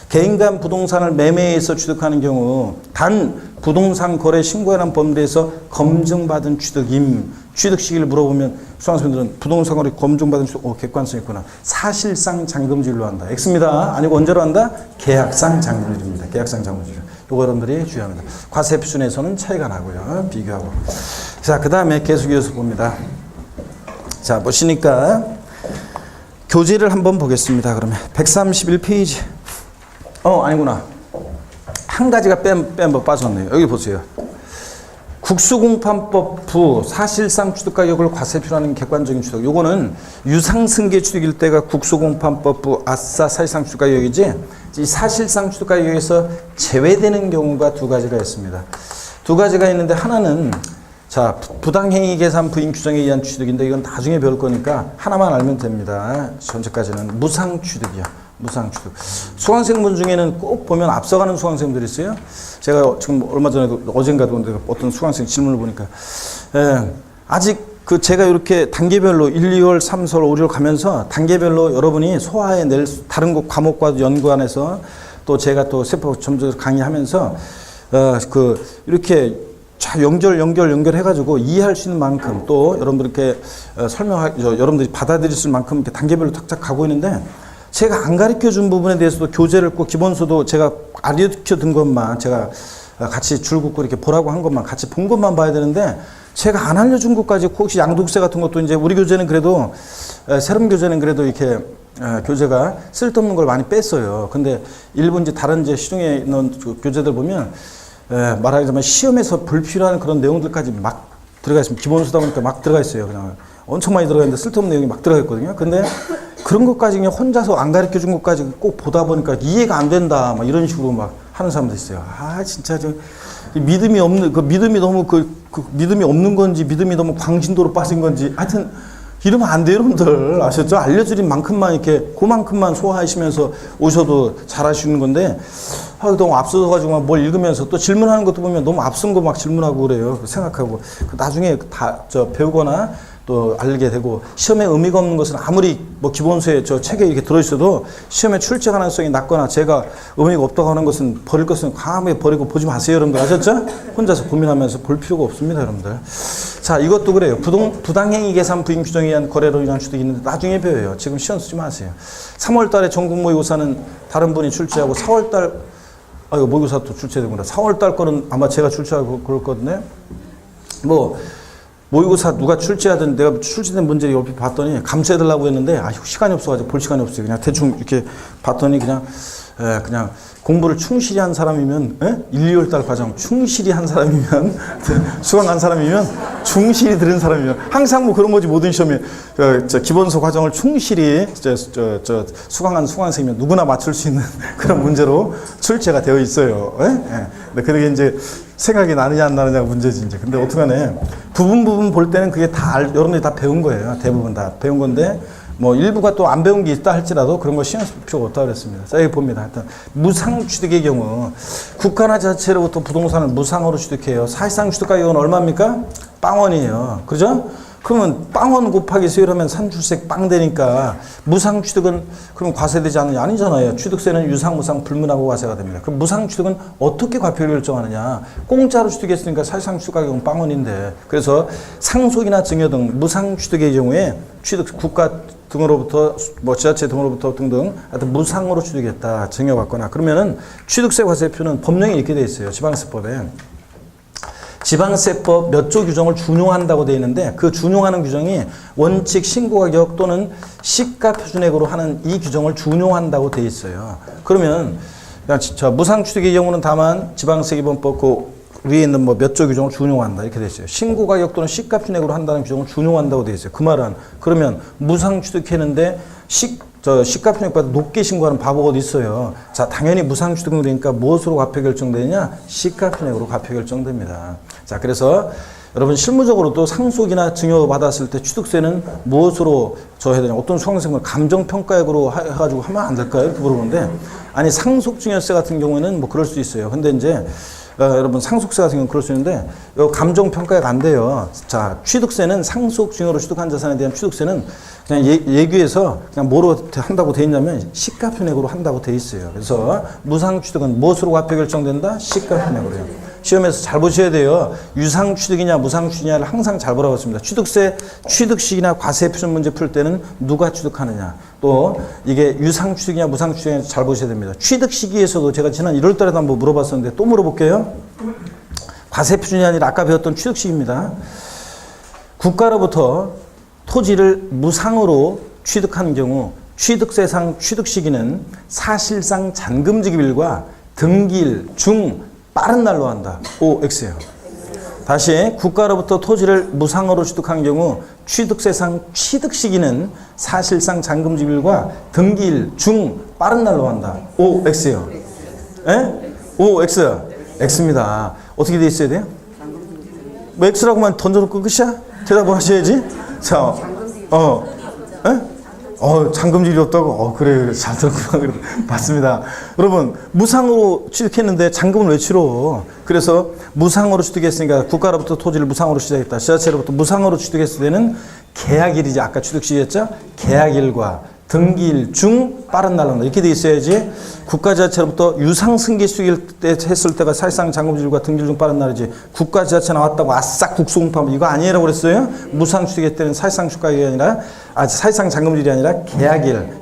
개인 간 부동산을 매매해서 취득하는 경우 단 부동산 거래 신고에는 법률에서 검증받은 취득임 취득 시기를 물어보면 수강생들은 부동산 거래 검증받은 취득 객관성 있구나. 사실상 잔금지일로 한다. X입니다. 아니고 언제로 한다? 계약상 잔금지입니다. 계약상 잔금지. 요거 여러분들이 주의합니다. 과세표준에서는 차이가 나고요. 비교하고. 자, 그 다음에 계속 이어서 봅니다. 자, 보시니까 교재를 한번 보겠습니다. 그러면 131페이지. 아니구나. 한 가지가 뺀 빠졌네요. 여기 보세요. 국수공판법 부 사실상 취득가격을 과세표라는 객관적인 취득. 요거는 유상승계 취득일 때가 국수공판법 부 아싸 사실상 취득가격이지 이 사실상 취득가격에서 제외되는 경우가 두 가지가 있습니다. 두 가지가 있는데 하나는 자 부당행위 계산 부인 규정에 의한 취득인데 이건 나중에 배울 거니까 하나만 알면 됩니다. 전체까지는 무상취득이요. 무상취득. 수강생분 중에는 꼭 보면 앞서가는 수강생들이 있어요. 제가 지금 얼마 전에도 어젠가도 어떤 수강생 질문을 보니까 아직 제가 이렇게 단계별로 1, 2월, 3, 4월, 5월 가면서 단계별로 여러분이 소화해낼 다른 과목과도 연구안에서 또 제가 또 세포 점점 강의하면서 이렇게 자 연결해가지고 이해할 수 있는 만큼 또 여러분들께 여러분들이 받아들일 수 있는 만큼 이렇게 단계별로 탁탁 가고 있는데 제가 안 가르쳐 준 부분에 대해서도 교재를 꼭 기본서도 제가 가르쳐 둔 것만 제가 같이 줄 긋고 이렇게 보라고 한 것만 같이 본 것만 봐야 되는데 제가 안 알려준 것까지 혹시 양도세 같은 것도 이제 우리 교재는 그래도 새로운 교재는 그래도 이렇게 교재가 쓸데없는 걸 많이 뺐어요. 근데 일부 이제 다른 이제 시중에 있는 교재들 보면 말하자면 시험에서 불필요한 그런 내용들까지 막 들어가 있습니다. 기본서다 보니까 막 들어가 있어요. 그냥 엄청 많이 들어가 있는데 쓸데없는 내용이 막 들어가 있거든요. 근데 그런 것까지 그냥 혼자서 안 가르쳐 준 것까지 꼭 보다 보니까 이해가 안 된다. 막 이런 식으로 막 하는 사람도 있어요. 진짜 믿음이 없는, 믿음이 너무 믿음이 없는 건지 믿음이 너무 광신도로 빠진 건지 하여튼 이러면 안 돼요, 여러분들. 아셨죠? 알려드린 만큼만 이렇게 그만큼만 소화하시면서 오셔도 잘 하시는 건데 너무 앞서가지고 뭘 읽으면서 또 질문하는 것도 보면 너무 앞선 거 막 질문하고 그래요. 생각하고 나중에 다 배우거나 또 알게 되고, 시험에 의미가 없는 것은 아무리 뭐 기본서에 저 책에 이렇게 들어있어도 시험에 출제 가능성이 낮거나 제가 의미가 없다고 하는 것은 버릴 것은 과감하게 버리고 보지 마세요, 여러분들. 아셨죠? 혼자서 고민하면서 볼 필요가 없습니다, 여러분들. 자, 이것도 그래요. 부당행위 계산 부인 규정에 의한 거래로 인한 취득이 있는데 나중에 배워요. 지금 시험 쓰지 마세요. 3월 달에 전국 모의고사는 다른 분이 출제하고 4월 달, 이거 모의고사 또 출제되구나. 4월 달 거는 아마 제가 출제하고 그럴 거거든요. 모의고사 누가 출제하든 내가 출제된 문제를 옆에 봤더니 감수해달라고 했는데, 시간이 없어가지고 볼 시간이 없어요. 그냥 대충 이렇게 봤더니 그냥 공부를 충실히 한 사람이면, 1, 2월 달 과정 충실히 한 사람이면, 수강한 사람이면, 충실히 들은 사람이면, 항상 뭐 그런 거지, 모든 시험에, 기본서 과정을 충실히, 수강한 수강생이면 누구나 맞출 수 있는 그런 문제로 출제가 되어 있어요. 근데 그게 이제 생각이 나느냐 안 나느냐가 문제지, 이제. 근데 어떡하네. 부분 볼 때는 그게 다, 여러분들이 다 배운 거예요. 대부분 다 배운 건데, 뭐 일부가 또 안 배운 게 있다 할지라도 그런 거 신경 쓸 필요가 없다고 그랬습니다. 자, 여기 봅니다. 하여튼 무상 취득의 경우 국가나 자체로부터 부동산을 무상으로 취득해요. 사실상 취득 가격은 얼마입니까? 빵원이에요. 그죠? 그러면 빵원 곱하기 세율하면 산출세 빵 되니까 무상 취득은 그럼 과세되지 않느냐? 아니잖아요. 취득세는 유상, 무상 불문하고 과세가 됩니다. 그럼 무상 취득은 어떻게 과표를 결정하느냐? 공짜로 취득했으니까 사실상 취득 가격은 빵원인데, 그래서 상속이나 증여 등 무상 취득의 경우에 취득 국가 등으로부터 뭐 지자체 등으로부터 등등 하여튼 무상으로 취득했다, 증여받거나 그러면은 취득세 과세표는 법령에 이렇게 돼 있어요. 지방세법에. 지방세법 몇 조 규정을 준용한다고 되어 있는데, 그 준용하는 규정이 원칙 신고가격 또는 시가 표준액으로 하는 이 규정을 준용한다고 되어 있어요. 그러면 무상취득의 경우는 다만 지방세기본법 그 위에 있는 뭐 몇 조 규정을 준용한다 이렇게 되어 있어요. 신고가격 또는 시가 표준액으로 한다는 규정을 준용한다고 되어 있어요. 그 말은 그러면 무상취득했는데 시가 표준액보다 높게 신고하는 바보가 어디 있어요. 자, 당연히 무상취득은 그러니까 무엇으로 과표 결정되느냐? 시가 표준액으로 과표 결정됩니다. 자, 그래서 여러분 실무적으로도 상속이나 증여받았을 때 취득세는 무엇으로 해야 되냐? 어떤 수강생은 감정평가액으로 해가지고 하면 안 될까요? 이렇게 물어보는데, 아니 상속증여세 같은 경우에는 뭐 그럴 수 있어요. 근데 이제 여러분 상속세 같은 경우는 그럴 수 있는데 감정평가가 안 돼요. 자, 취득세는 상속증여로 취득한 자산에 대한 취득세는 그냥 예규에서 그냥 뭐로 한다고 돼 있냐면 시가표준액으로 한다고 돼 있어요. 그래서 무상취득은 무엇으로 과표 결정된다? 시가표준액으로요. 시험에서 잘 보셔야 돼요. 유상취득이냐 무상취득이냐를 항상 잘 보라고 했습니다. 취득세, 취득식이나 과세표준 문제 풀 때는 누가 취득하느냐, 또 이게 유상취득이냐 무상취득이냐 잘 보셔야 됩니다. 취득 시기에서도 제가 지난 1월 달에도 한번 물어봤었는데 또 물어볼게요. 과세표준이 아니라 아까 배웠던 취득 시기입니다. 국가로부터 토지를 무상으로 취득하는 경우 취득세상 취득 시기는 사실상 잔금지급일과 등기일 중 빠른 날로 한다. OX예요. 다시 국가로부터 토지를 무상으로 취득한 경우 취득세상 취득 시기는 사실상 잔금지급일과 등기일 중 빠른 날로 한다. OX예요. 예? OX. X입니다. 어떻게 돼 있어야 돼요? 뭐 X라고만 던져놓고 끝이야? 대답을 하셔야지. 자, 잔금질이 없다고? 그래, 잘 들었구나. 그래. 맞습니다. 여러분, 무상으로 취득했는데 잔금을 왜 치러? 그래서 무상으로 취득했으니까 국가로부터 토지를 무상으로 취득했다. 지자체로부터 무상으로 취득했을 때는 계약일이지. 아까 취득시했죠? 계약일과 등기일 중 빠른 날로 한다. 이렇게 돼 있어야지. 국가지자체로부터 유상승계 수익을 했을 때가 사실상 잔금질과 등기일 중 빠른 날이지. 국가지자체 나왔다고 아싹 국수공파하면 이거 아니라고 그랬어요. 무상취득할 때는 사실상 주가격이 아니라 사실상 잔금질이 아니라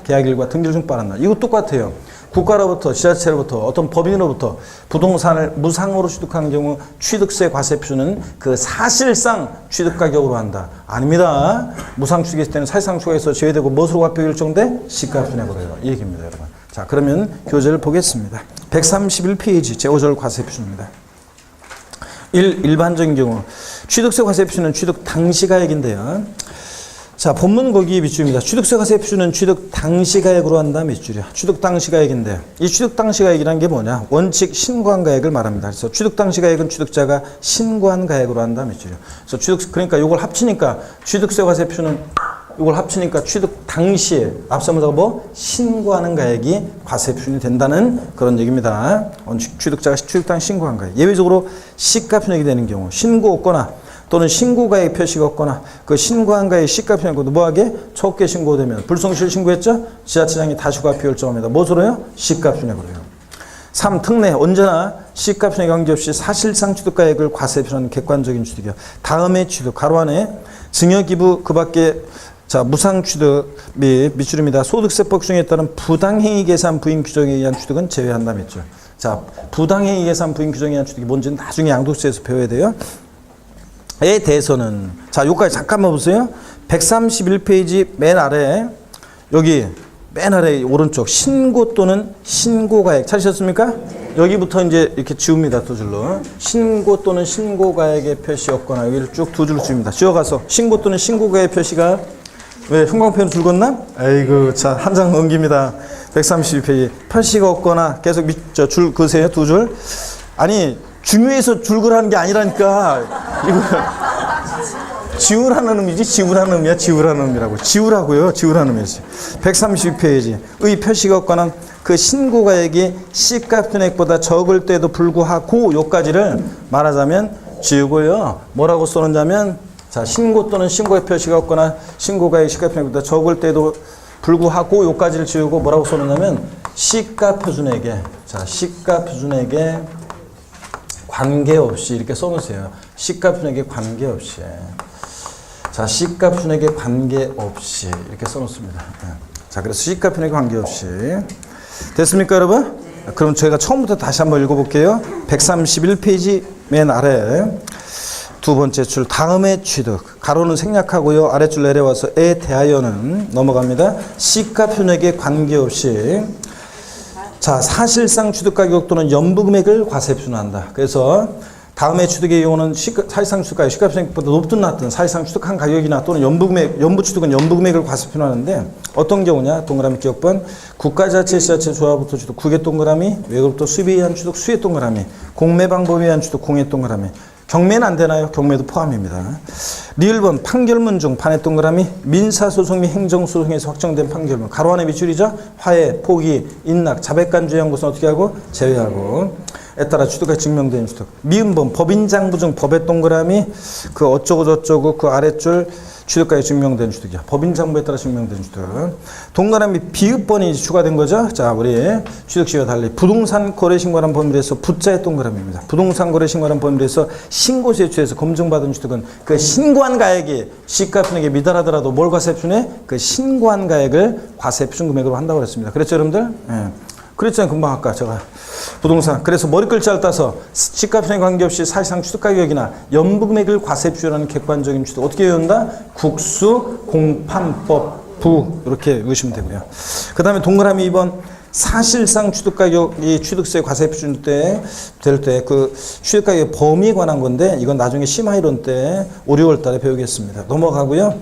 계약일과 등기일 중 빠른 날. 이거 똑같아요. 국가로부터 지자체로부터 어떤 법인으로부터 부동산을 무상으로 취득하는 경우 취득세 과세표준은 그 사실상 취득가격으로 한다. 아닙니다. 무상 취득했을 때는 사실상 추가해서 제외되고 무엇으로 과표 결정돼? 시가표준액으로 해요. 이 얘기입니다, 여러분. 자, 그러면 교재를 보겠습니다. 131페이지 제5절 과세표준입니다. 일반적인 경우 취득세 과세표준은 취득 당시 가액인데요. 자, 본문 거기에 밑줄입니다. 취득세 과세표준은 취득 당시 가액으로 한다 밑줄이야. 취득 당시 가액인데 이 취득 당시 가액이란 게 뭐냐? 원칙 신고한 가액을 말합니다. 그래서 취득 당시 가액은 취득자가 신고한 가액으로 한다 밑줄이야. 그래서 그러니까 이걸 합치니까 취득세 과세표준은 이걸 합치니까 취득 당시에 앞서 문자가 뭐? 신고하는 가액이 과세표준이 된다는 그런 얘기입니다. 원칙 취득자가 취득 당시 신고한 가액. 예외적으로 시가표준액이 되는 경우 신고 없거나 또는 신고가액 표시가 없거나 그 신고한 가액 시가표현 것도 뭐하게 적게 신고되면 불성실 신고했죠? 지자체장이 다시 과표 결정합니다. 무엇으로요? 시가표현액으로요. 3. 특례 언제나 시가표현에 관계없이 사실상 취득가액을 과세표현하는 객관적인 취득이요. 다음의 취득 가로 안에 증여기부 그 밖에 자 무상취득 및 밑줄입니다. 소득세법 규정에 따른 부당행위 계산 부인 규정에 의한 취득은 제외한다 밑줄. 자 부당행위 계산 부인 규정에 의한 취득이 뭔지는 나중에 양도세에서 배워야 돼요. 에 대해서는 자 요까지 잠깐만 보세요. 131페이지 맨 아래 여기 맨 아래 오른쪽 신고 또는 신고가액 찾으셨습니까? 여기부터 이제 이렇게 지웁니다. 두 줄로 신고 또는 신고가액의 표시 없거나 여기를 쭉 두 줄로 지웁니다. 지워가서 신고 또는 신고가액 표시가 왜 형광펜으로 줄 걷나? 아이고 자 한 장 넘깁니다. 132페이지 표시가 없거나 계속 줄 그으세요. 두 줄. 아니 중요해서 줄 그라는 게 아니라니까 이거 지우라는 의미지 지우라는 의미야 지우라는 의미라고 지우라고요 지우라는 의미지 132페이지 의 표시가 없거나 그 신고가액이 시가표현액보다 적을 때도 불구하고 요까지를 말하자면 지우고요 뭐라고 써놓냐면 자 신고 또는 신고의 표시가 없거나 신고가액 시가표현액보다 적을 때도 불구하고 요까지를 지우고 뭐라고 써놓냐면 시가표준액에 자 시가표준액에 관계없이 이렇게 써놓으세요. 시가표준액에 관계없이 자 시가표준액에 관계없이 이렇게 써놓습니다. 자 그래서 시가표준액에 관계없이 됐습니까 여러분? 그럼 저희가 처음부터 다시 한번 읽어볼게요. 131페이지 맨 아래 두 번째 줄 다음의 취득 가로는 생략하고요. 아래줄 내려와서 에 대하여는 넘어갑니다. 시가표준액에 관계없이 자 사실상 취득가격 또는 연부금액을 과세표준한다. 그래서 다음에 취득의 경우는 사실상 취득가격 시가표준액보다 높든 낮든 사실상 취득한 가격이나 또는 연부금액 연부취득은 연부금액을 과세표준하는데 어떤 경우냐 동그라미 기억번 국가자치 지자체 조합부터 취득 국외 동그라미 외국부터 수입에 의한 취득 수입 동그라미 공매 방법에 의한 취득 공예 동그라미 경매는 안 되나요? 경매도 포함입니다. 리을번 판결문 중 판의 동그라미 민사소송 및 행정소송에서 확정된 판결문 가로 안에 밑줄이죠. 화해, 포기, 인락, 자백간주의 한 것은 어떻게 하고? 제외하고 에 따라 취득가 증명된 취득 미음번 법인장부 중 법의 동그라미 그 어쩌고 저쩌고 그 아랫줄 취득가에 증명된 취득이야. 법인장부에 따라 증명된 취득. 동그라미 비읍번이 추가된 거죠. 자, 우리 취득시와 달리 부동산 거래 신고란 범위에서 부자의 동그라미입니다. 부동산 거래 신고란 범위에서 신고시에 취해서 검증받은 취득은 그 신고한 가액이 시가표준액에 미달하더라도 뭘 과세표준해? 그 신고한 가액을 과세표준 금액으로 한다고 그랬습니다. 그랬죠, 여러분들? 예. 그랬잖아요. 금방 아까 제가 부동산 그래서 머리 글자를 따서 시가표준에 관계없이 사실상 취득가격이나 연부금액을 과세표준하는 객관적인 취득 어떻게 외운다? 국수 공판법 부 이렇게 외우시면 되고요. 그 다음에 동그라미 2번 사실상 취득가격이 취득세 과세표준 때 될 때 그 취득가격의 범위에 관한 건데 이건 나중에 심화이론 때 5, 6월 달에 배우겠습니다. 넘어가고요.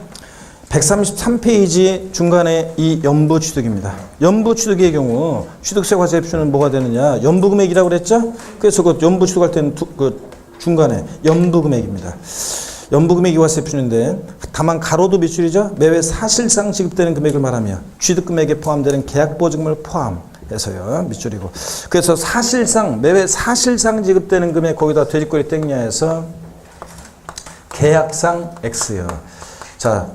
133페이지 중간에 이 연부취득입니다. 연부취득의 경우 취득세 과세표준은 뭐가 되느냐? 연부금액이라고 그랬죠? 그래서 그 연부취득할 때는 그 중간에 연부금액입니다. 연부금액이 과세표준인데 다만 가로도 밑줄이죠? 매회 사실상 지급되는 금액을 말하며 취득금액에 포함되는 계약보증금을 포함해서요. 밑줄이고 그래서 사실상 매회 사실상 지급되는 금액 거기다 돼지꼬리 땡냐 해서 계약상 X요. 자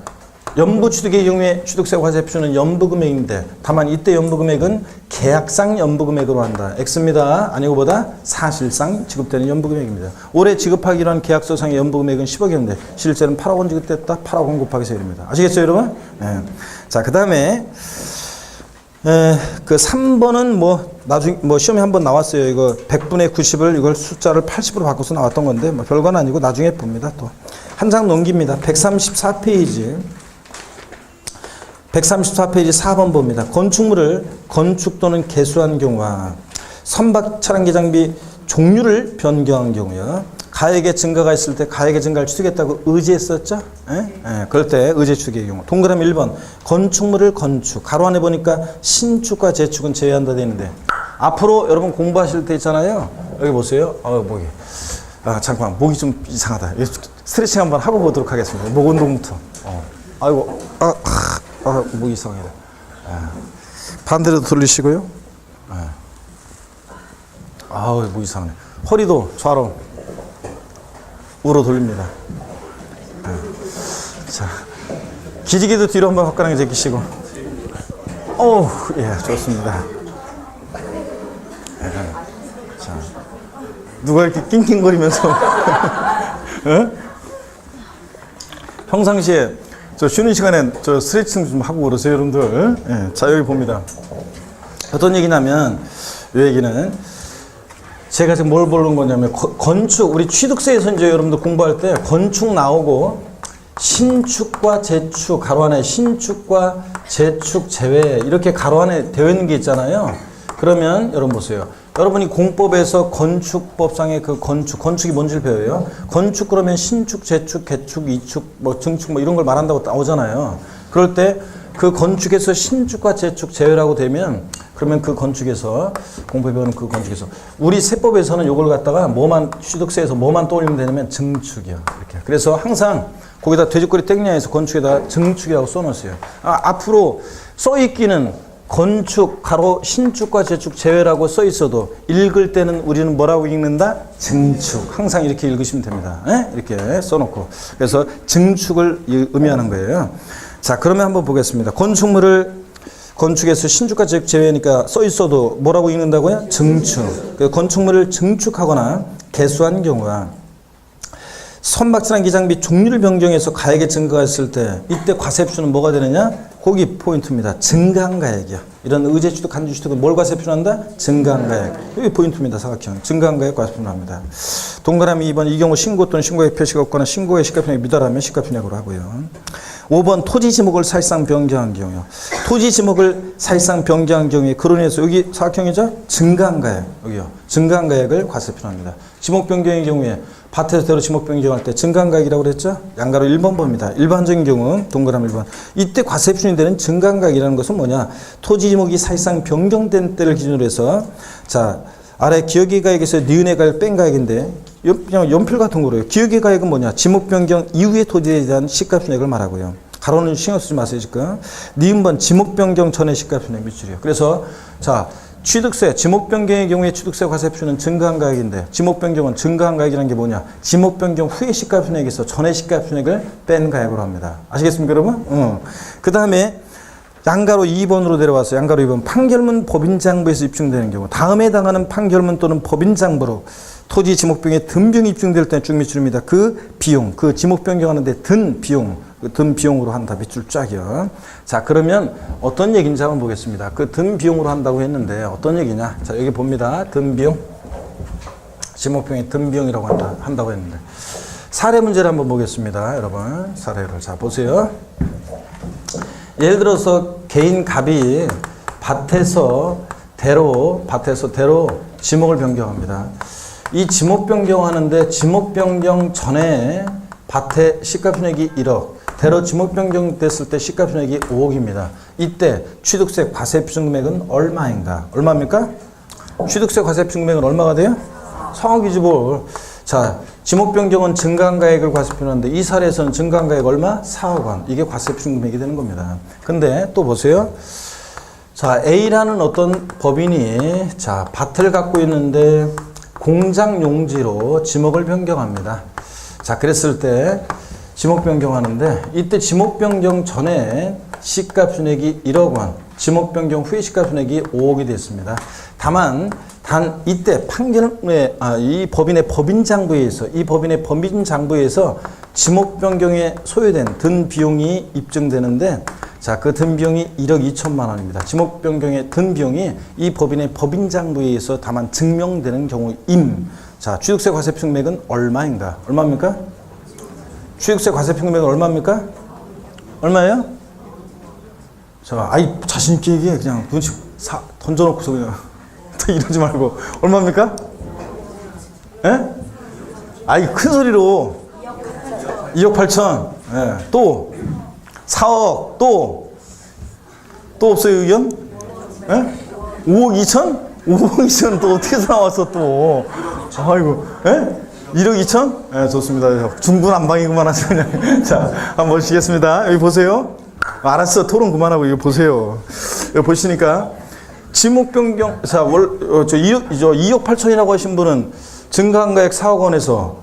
연부취득의 경우에 취득세 과세표준은 연부금액인데 다만 이때 연부금액은 계약상 연부금액으로 한다. X입니다. 아니고 보다 사실상 지급되는 연부금액입니다. 올해 지급하기로 한 계약서상의 연부금액은 10억이었는데 실제는 8억 원 지급됐다. 8억 원 곱하기 세율입니다. 아시겠죠 여러분? 네. 자, 그 다음에 그 3번은 뭐 나중에 뭐 시험에 한번 나왔어요. 이거 100분의 90을 이걸 숫자를 80으로 바꿔서 나왔던 건데 뭐 별건 아니고 나중에 봅니다. 또 한 장 넘깁니다. 134페이지 4번 봅니다. 건축물을 건축 또는 개수한 경우와 선박 차량기 장비 종류를 변경한 경우요. 가액의 증가가 있을 때 가액의 증가를 취득했다고 의지했었죠? 그럴 때 의제 취득의 경우. 동그라미 1번 건축물을 건축 가로 안에 보니까 신축과 재축은 제외한다 되는데 앞으로 여러분 공부하실 때 있잖아요. 여기 보세요. 목이. 잠깐만 목이 좀 이상하다. 스트레칭 한번 하고 보도록 하겠습니다. 목 운동부터. 아이고 목이 이상해요. 반대로 돌리시고요. 목 이상해. 허리도 좌로 우로 돌립니다. 자, 기지개도 뒤로 한번 화끈하게 제끼시고. 오, 예, 좋습니다. 예, 자, 누가 이렇게 낑낑거리면서. 어? 평상시에 저 쉬는 시간에 저 스트레칭 좀 하고 그러세요, 여러분들. 예, 자, 여기 봅니다. 어떤 얘기냐면, 이 얘기는 제가 지금 뭘 보는 거냐면, 건축, 우리 취득세에서 이제 여러분들 공부할 때 건축 나오고, 신축과 재축, 가로 안에 신축과 재축 제외, 이렇게 가로 안에 되어 있는 게 있잖아요. 그러면 여러분 보세요. 여러분이 공법에서 건축법상의 그 건축이 뭔지를 배워요. 건축 그러면 신축, 재축, 개축, 이축, 뭐 증축 뭐 이런 걸 말한다고 나오잖아요. 그럴 때 그 건축에서 신축과 재축 제외라고 되면 그러면 그 건축에서 공법에 배우는 그 건축에서 우리 세법에서는 요걸 갖다가 뭐만 취득세에서 뭐만 떠올리면 되냐면 증축이요. 이렇게. 그래서 항상 거기다 돼지꼬리 땡냐에서 건축에다 증축이라고 써놓으세요. 앞으로 써있기는 건축, 가로, 신축과 재축 제외라고 써 있어도 읽을 때는 우리는 뭐라고 읽는다? 증축. 항상 이렇게 읽으시면 됩니다. 에? 이렇게 써놓고. 그래서 증축을 의미하는 거예요. 자, 그러면 한번 보겠습니다. 건축에서 신축과 재축 제외니까 써 있어도 뭐라고 읽는다고요? 증축. 건축물을 증축하거나 개수한 경우가 선박지나 기장비 종류를 변경해서 가액이 증가했을 때 이때 과세표는 뭐가 되느냐? 거기 포인트입니다. 증가한 가액이요. 이런 의제 취득, 간주 취득은 뭘 과세표를 한다? 증가한 가액. 여기 포인트입니다. 사각형. 증가한 가액 과세표를 합니다. 동그라미 2번 이 경우 신고 또는 신고액 표시가 없거나 신고의 시가편액이 미달하면 시가편액으로 하고요. 5번 토지 지목을 사실상 변경한 경우요. 토지 지목을 사실상 변경한 경우에 그로 인해서 여기 사각형이죠? 증가한 가액. 여기요. 증가한 가액을 과세표로 합니다. 지목 변경의 경우에 밭에서 대로 지목 변경할 때 증가한 가액이라고 그랬죠? 양가로 1번 봅니다. 일반적인 경우 동그라미 1번. 이때 과세표준이 되는 증가한 가액이라는 것은 뭐냐? 토지 지목이 사실상 변경된 때를 기준으로 해서 자 아래 기억의 가액에서 니은의 가액 뺀 가액인데 그냥 연필 같은 거로요. 기억의 가액은 뭐냐? 지목 변경 이후의 토지에 대한 시가편액을 말하고요. 가로는 신경 쓰지 마세요 지금. 니은번 지목 변경 전의 시가편액 밑줄이요. 그래서 자 취득세, 지목 변경의 경우에 취득세 과세표는 증가한 가액인데 지목 변경은 증가한 가액이라는 게 뭐냐? 지목 변경 후의 시가편액에서 전의 시가편액을 뺀 가액으로 합니다. 아시겠습니까 여러분? 그 다음에 양가로 2번으로 내려와서 양가로 2번 판결문 법인장부에서 입증되는 경우 다음에 해당하는 판결문 또는 법인장부로 토지 지목 변경에 든 비용이 입증될 때는 쭉 밑줄입니다. 그 비용, 그 지목 변경하는데 든 비용, 그 든 비용으로 한다. 밑줄 쫙이요. 자, 그러면 어떤 얘기인지 한번 보겠습니다. 그 든 비용으로 한다고 했는데 어떤 얘기냐? 자, 여기 봅니다. 든 비용. 지목 변경에 든 비용이라고 한다고 했는데. 사례 문제를 한번 보겠습니다. 여러분. 사례를. 자, 보세요. 예를 들어서 개인 갑이 밭에서 대로 지목을 변경합니다. 이 지목 변경하는데 지목 변경 전에 밭의 시가편액이 1억, 대로 지목 변경 됐을 때 시가편액이 5억입니다. 이때 취득세 과세표준 금액은 얼마인가? 얼마입니까? 취득세 과세표준 금액은 얼마가 돼요? 4억이지 뭘. 자, 지목 변경은 증가한 가액을 과세표하는데 이 사례에서는 증가한 가액 얼마? 4억 원. 이게 과세표준 금액이 되는 겁니다. 근데 또 보세요. 자, A라는 어떤 법인이 자, 밭을 갖고 있는데 공장 용지로 지목을 변경합니다. 자, 그랬을 때 지목 변경하는데 이때 지목 변경 전에 시가편액이 1억 원, 지목 변경 후에 시가편액이 5억이 됐습니다. 다만 단 이때 판결에 이 법인의 법인장부에서 지목 변경에 소요된 든 비용이 입증되는데 자, 그 든 비용이 1억 2천만 원입니다. 지목 변경의 든 비용이 이 법인의 법인장부에 의해서 다만 증명되는 경우임. 자, 취득세 과세표 금액은 얼마인가? 얼마입니까? 취득세 과세표 금액은 얼마입니까? 얼마예요? 자, 아이 자신 있게 얘기해. 그냥 눈치 던져놓고서 그냥 이러지 말고 얼마입니까? 예? 아이 큰 소리로 2억 8천. 예. 또 4억. 또 없어요 의견? 예? 5억 2천? 5억 2천 또 어떻게 나왔어 또? 아이고, 예? 1억 2천? 예, 좋습니다. 중구난방이구만 하죠 그냥. 자, 한번 보시겠습니다. 여기 보세요. 알았어, 토론 그만하고 이거 보세요. 여기 보시니까 지목 변경, 자, 2억 8천이라고 하신 분은 증가한 가액 4억 원에서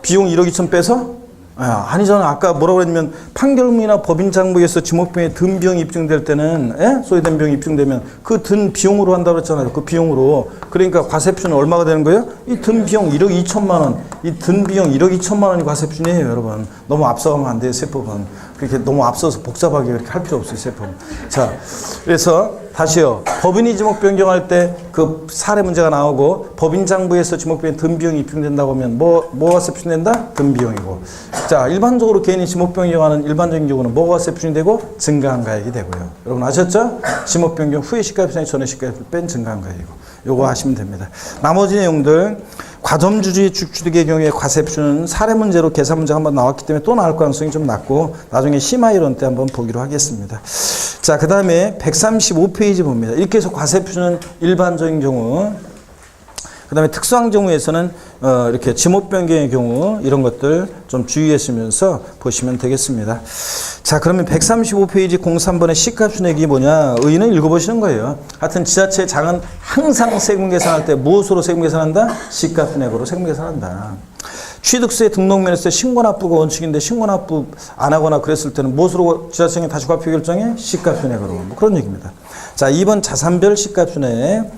비용 1억 2천 빼서 아니잖아. 아까 뭐라고 했냐면 판결문이나 법인장부에서 지목비용에 든 비용이 입증될 때는 소외된 비용이 입증되면 그 든 비용으로 한다고 그랬잖아요. 그 비용으로. 그러니까 과세표는 얼마가 되는 거예요? 이 든 비용 1억 2천만 원. 이 든 비용 1억 2천만 원이 과세표이에요, 여러분. 너무 앞서가면 안 돼요, 세법은. 그렇게 너무 앞서서 복잡하게 그렇게 할 필요 없어요, 세법은. 자, 그래서 다시요. 법인이 지목 변경할 때 그 사례 문제가 나오고 법인장부에서 지목비용에 든 비용이 입증된다고 하면 뭐가 세표된다? 든 비용이고. 자, 일반적으로 개인이 지목 변경하는 일반적인 경우는 뭐가 세표되고 증가한 가액이 되고요. 여러분 아셨죠? 지목 변경 후에 시가협상이 전에 시가협상 뺀 증가한 가액이고. 요거 하시면 됩니다. 나머지 내용들 과점주주의 주축의 경우에 과세표는 사례 문제로 계산 문제가 한번 나왔기 때문에 또 나올 가능성이 좀 낮고 나중에 심화이론 때 한번 보기로 하겠습니다. 자, 그 다음에 135페이지 봅니다. 이렇게 해서 과세표는 일반적인 경우, 그 다음에 특수한 경우에서는 이렇게 지목 변경의 경우 이런 것들 좀 주의하시면서 보시면 되겠습니다. 자, 그러면 135페이지 03번의 시가순액이 뭐냐? 의의는 읽어보시는 거예요. 하여튼 지자체 장은 항상 세금 계산할 때 무엇으로 세금 계산한다? 시가순액으로 세금 계산한다. 취득세 등록면에서 신고납부가 원칙인데 신고납부 안 하거나 그랬을 때는 무엇으로 지자체장이 다시 과표 결정해? 시가순액으로. 뭐 그런 얘기입니다. 자, 2번 자산별 시가순액.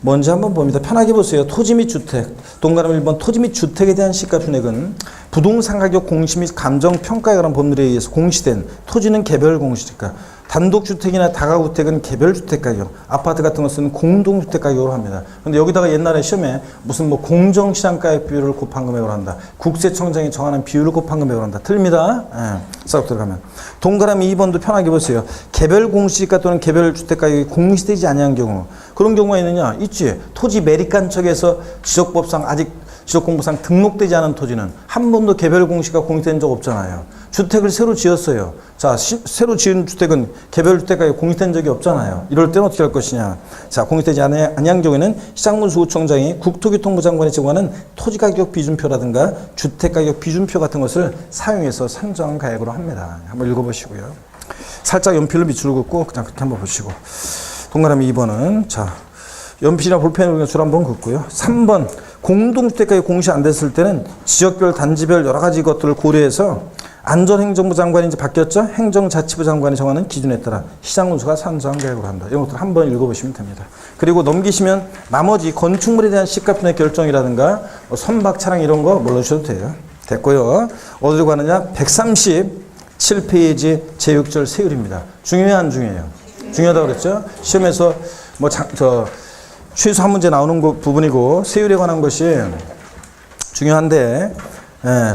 뭔지 한번 봅니다. 편하게 보세요. 토지 및 주택. 동그라미 1번 토지 및 주택에 대한 시가순액은 부동산 가격 공시 및 감정평가에 관한 법률에 의해서 공시된 토지는 개별 공시니까 단독주택이나 다가구택은 개별주택 가격, 아파트 같은 것은 공동주택 가격으로 합니다. 근데 여기다가 옛날에 시험에 무슨 뭐 공정시장가액 비율을 곱한 금액으로 한다. 국세청장이 정하는 비율을 곱한 금액으로 한다. 틀립니다. 싹 들어가면. 동그라미 2번도 편하게 보세요. 개별 공시지가 또는 개별주택 가격이 공시되지 아니한 경우. 그런 경우가 있느냐? 있지. 토지 매립간 척에서 지적법상 아직 지적공부상 등록되지 않은 토지는 한 번도 개별 공시가 공시된 적 없잖아요. 주택을 새로 지었어요. 자, 새로 지은 주택은 개별주택가에 공시된 적이 없잖아요. 이럴 때는 어떻게 할 것이냐. 자, 공시되지 아니한 경우에는 시장문수구청장이 국토교통부 장관이 제공하는 토지가격 비준표라든가 주택가격 비준표 같은 것을 사용해서 산정 가액으로 합니다. 한번 읽어보시고요. 살짝 연필로 밑줄 긋고 그냥 그렇게 한번 보시고. 동그라미 2번은 자, 연필이나 볼펜으로 줄 한번 긋고요. 3번 공동주택가에 공시 안 됐을 때는 지역별 단지별 여러 가지 것들을 고려해서 안전행정부 장관이 이제 바뀌었죠. 행정자치부 장관이 정하는 기준에 따라 시장군수가 산정한 가액으로 한다. 이런 것들 한번 읽어보시면 됩니다. 그리고 넘기시면 나머지 건축물에 대한 시가분의 결정이라든가 선박 차량 이런 거 몰라주셔도 돼요. 됐고요. 어디로 가느냐? 137페이지 제6절 세율입니다. 중요해요, 안 중요해요? 중요하다고 그랬죠. 시험에서 뭐 최소 한 문제 나오는 부분이고 세율에 관한 것이 중요한데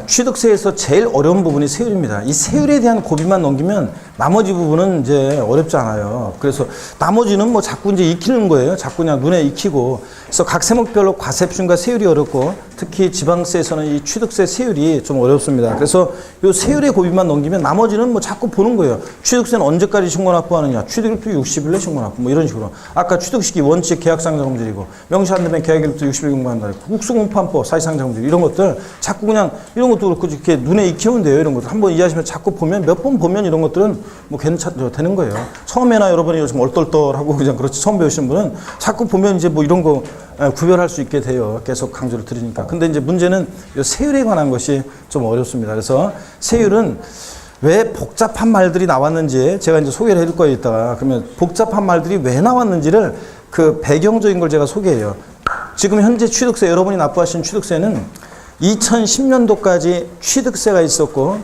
취득세에서 제일 어려운 부분이 세율입니다. 이 세율에 대한 고비만 넘기면 나머지 부분은 이제 어렵지 않아요. 그래서 나머지는 뭐 자꾸 이제 익히는 거예요. 자꾸 그냥 눈에 익히고. 그래서 각 세목별로 과세표준과 세율이 어렵고 특히 지방세에서는 이 취득세 세율이 좀 어렵습니다. 그래서 이 세율의 고비만 넘기면 나머지는 뭐 자꾸 보는 거예요. 취득세는 언제까지 신고납부하느냐. 취득일부 60일 내 신고납부 뭐 이런 식으로. 아까 취득시기 원칙 계약상자금들이고 명시 안 되면 계약일부터 60일 공부한다. 국수공판법 사실상자금들 이런 것들 자꾸 그냥 이런 것도 그렇고 이렇게 눈에 익히면 돼요. 이런 것들 한번 이해하시면 자꾸 보면 몇 번 보면 이런 것들은 뭐 되는 거예요. 처음에나 여러분이 요즘 얼떨떨하고 그냥 그렇지 처음 배우신 분은 자꾸 보면 이제 뭐 이런 거 구별할 수 있게 돼요. 계속 강조를 드리니까. 근데 이제 문제는 이 세율에 관한 것이 좀 어렵습니다. 그래서 세율은 왜 복잡한 말들이 나왔는지 제가 이제 소개를 해줄 거예요. 이따가. 그러면 복잡한 말들이 왜 나왔는지를 그 배경적인 걸 제가 소개해요. 지금 현재 취득세, 여러분이 납부하신 취득세는 2010년도까지 취득세가 있었고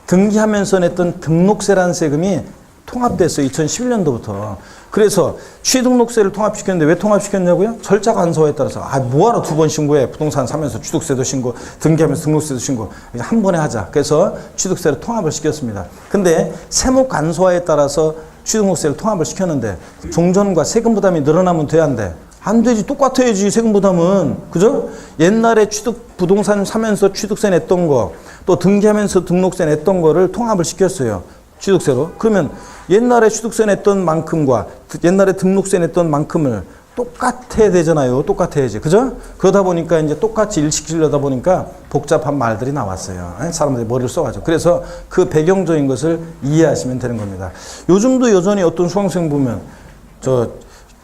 등기하면서 냈던 등록세라는 세금이 통합됐어요. 2011년도부터. 그래서 취등록세를 통합시켰는데 왜 통합시켰냐고요? 절차 간소화에 따라서. 뭐하러 두 번 신고해. 부동산 사면서 취득세도 신고, 등기하면서 등록세도 신고. 한 번에 하자. 그래서 취득세를 통합을 시켰습니다. 근데 세목 간소화에 따라서 취등록세를 통합을 시켰는데 종전과 세금 부담이 늘어나면 돼, 안 돼? 안 되지. 똑같아야지. 세금 부담은. 그죠? 옛날에 부동산 사면서 취득세 냈던 거, 또 등기하면서 등록세 냈던 거를 통합을 시켰어요. 취득세로. 그러면 옛날에 취득세 냈던 만큼과 옛날에 등록세 냈던 만큼을 똑같아야 되잖아요. 똑같아야지. 그죠? 그러다 보니까 이제 똑같이 일시키려다 보니까 복잡한 말들이 나왔어요. 사람들이 머리를 써가지고. 그래서 그 배경적인 것을 이해하시면 되는 겁니다. 요즘도 여전히 어떤 수강생 보면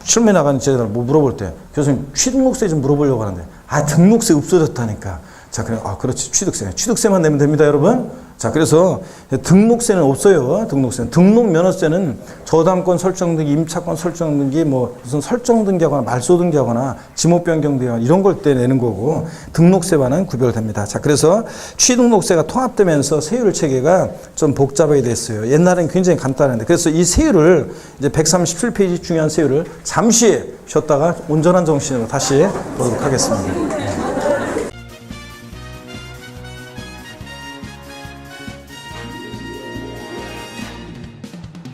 실무에 나가는 제가 뭐 물어볼 때 교수님 취등록세 좀 물어보려고 하는데 등록세 없어졌다니까. 자, 그래, 그렇지. 취득세. 취득세만 내면 됩니다, 여러분. 자, 그래서 등록세는 없어요. 등록세는. 등록면허세는 저당권 설정 등기, 임차권 설정 등기, 뭐 무슨 설정 등기하거나 말소 등기하거나 지목 변경 등기 이런 걸 때 내는 거고 등록세와는 구별됩니다. 자, 그래서 취등록세가 통합되면서 세율 체계가 좀 복잡하게 됐어요. 옛날엔 굉장히 간단한데 그래서 이 세율을 이제 137페이지 중요한 세율을 잠시 쉬었다가 온전한 정신으로 다시 보도록 하겠습니다.